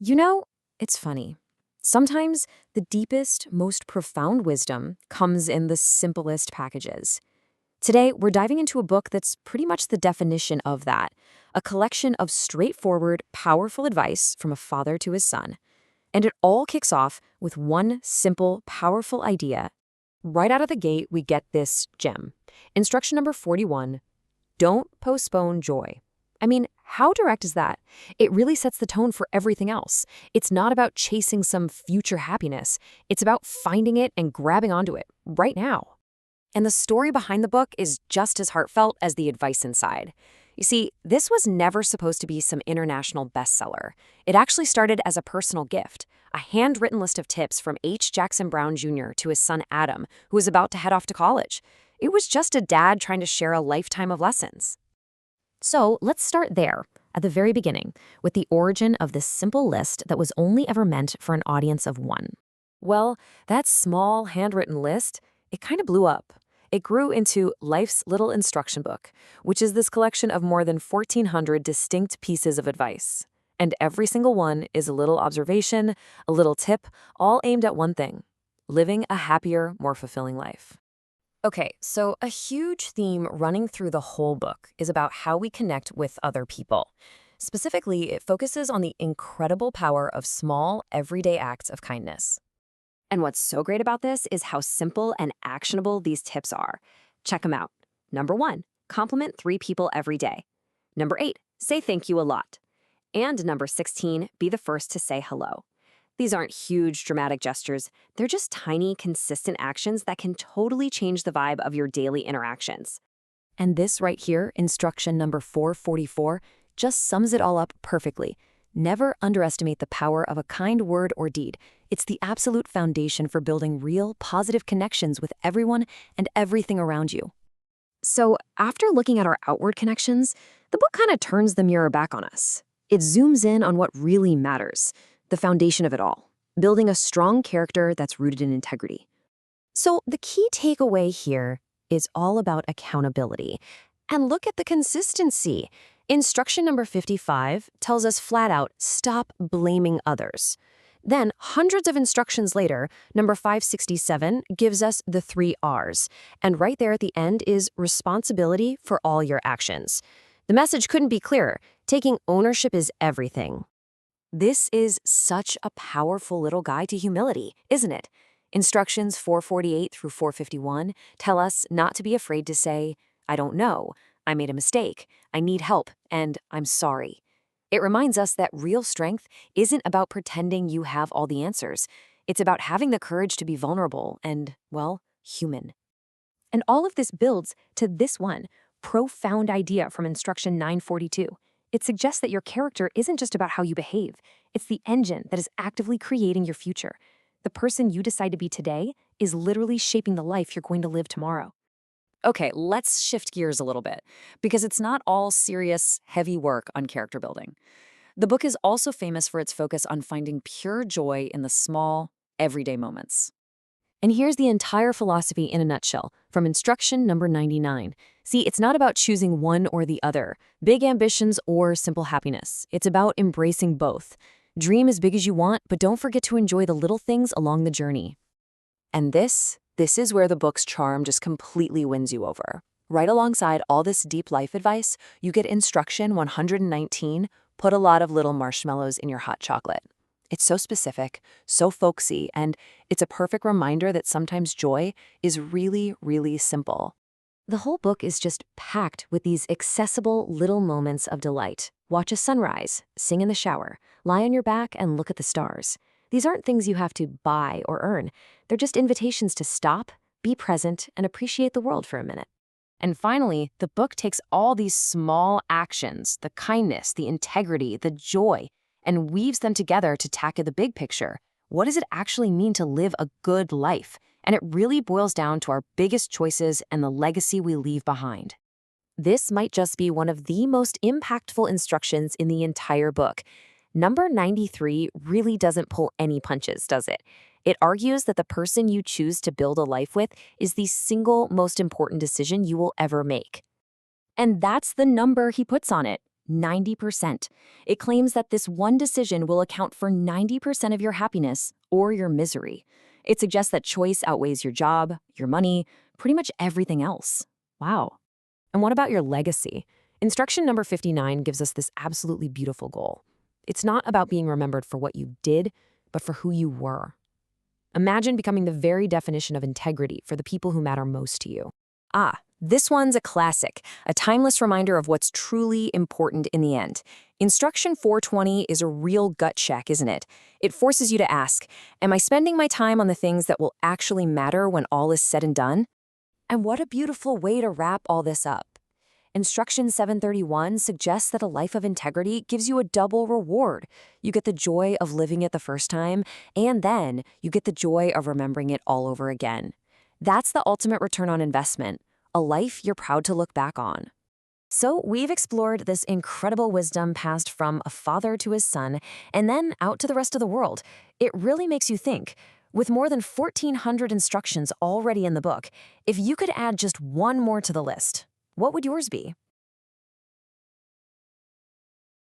You know, it's funny. Sometimes the deepest, most profound wisdom comes in the simplest packages. Today, we're diving into a book that's pretty much the definition of that, a collection of straightforward, powerful advice from a father to his son. And it all kicks off with one simple, powerful idea. Right out of the gate, we get this gem. Instruction number 41: don't postpone joy. I mean, how direct is that? It really sets the tone for everything else. It's not about chasing some future happiness. It's about finding it and grabbing onto it right now. And the story behind the book is just as heartfelt as the advice inside. You see, this was never supposed to be some international bestseller. It actually started as a personal gift, a handwritten list of tips from H. Jackson Brown Jr. to his son Adam, who was about to head off to college. It was just a dad trying to share a lifetime of lessons. So let's start there, at the very beginning, with the origin of this simple list that was only ever meant for an audience of one. Well, that small handwritten list, it kind of blew up. It grew into Life's Little Instruction Book, which is this collection of more than 1,400 distinct pieces of advice. And every single one is a little observation, a little tip, all aimed at one thing: living a happier, more fulfilling life. Okay, so a huge theme running through the whole book is about how we connect with other people. Specifically, it focuses on the incredible power of small, everyday acts of kindness. And what's so great about this is how simple and actionable these tips are. Check them out. Number 1, compliment 3 people every day. Number 8, say thank you a lot. And number 16, be the first to say hello. These aren't huge, dramatic gestures. They're just tiny, consistent actions that can totally change the vibe of your daily interactions. And this right here, instruction number 444, just sums it all up perfectly. Never underestimate the power of a kind word or deed. It's the absolute foundation for building real, positive connections with everyone and everything around you. So, after looking at our outward connections, the book kind of turns the mirror back on us. It zooms in on what really matters, the foundation of it all, building a strong character that's rooted in integrity. So the key takeaway here is all about accountability. And look at the consistency. Instruction number 55 tells us flat out, stop blaming others. Then, hundreds of instructions later, number 567 gives us the 3 R's. And right there at the end is responsibility for all your actions. The message couldn't be clearer. Taking ownership is everything. This is such a powerful little guide to humility, isn't it? Instructions 448 through 451 tell us not to be afraid to say, I don't know, I made a mistake, I need help, and I'm sorry. It reminds us that real strength isn't about pretending you have all the answers. It's about having the courage to be vulnerable and, well, human. And all of this builds to this one profound idea from Instruction 942. It suggests that your character isn't just about how you behave. It's the engine that is actively creating your future. The person you decide to be today is literally shaping the life you're going to live tomorrow. Okay, let's shift gears a little bit, because it's not all serious, heavy work on character building. The book is also famous for its focus on finding pure joy in the small, everyday moments. And here's the entire philosophy in a nutshell, from instruction number 99. See, it's not about choosing one or the other, big ambitions or simple happiness. It's about embracing both. Dream as big as you want, but don't forget to enjoy the little things along the journey. And this is where the book's charm just completely wins you over. Right alongside all this deep life advice, you get instruction 119, put a lot of little marshmallows in your hot chocolate. It's so specific, so folksy, and it's a perfect reminder that sometimes joy is really, really simple. The whole book is just packed with these accessible little moments of delight. Watch a sunrise, sing in the shower, lie on your back and look at the stars. These aren't things you have to buy or earn. They're just invitations to stop, be present, and appreciate the world for a minute. And finally, the book takes all these small actions, the kindness, the integrity, the joy, and weaves them together to tackle the big picture. What does it actually mean to live a good life? And it really boils down to our biggest choices and the legacy we leave behind. This might just be one of the most impactful instructions in the entire book. Number 93 really doesn't pull any punches, does it? It argues that the person you choose to build a life with is the single most important decision you will ever make. And that's the number he puts on it. 90%. It claims that this one decision will account for 90% of your happiness or your misery. It suggests that choice outweighs your job, your money, pretty much everything else. Wow. And what about your legacy? Instruction number 59 gives us this absolutely beautiful goal. It's not about being remembered for what you did, but for who you were. Imagine becoming the very definition of integrity for the people who matter most to you. This one's a classic, a timeless reminder of what's truly important in the end. Instruction 420 is a real gut check, isn't it? It forces you to ask, am I spending my time on the things that will actually matter when all is said and done? And what a beautiful way to wrap all this up. Instruction 731 suggests that a life of integrity gives you a double reward. You get the joy of living it the first time, and then you get the joy of remembering it all over again. That's the ultimate return on investment, a life you're proud to look back on. So we've explored this incredible wisdom passed from a father to his son, and then out to the rest of the world. It really makes you think. With more than 1,400 instructions already in the book, if you could add just one more to the list, what would yours be?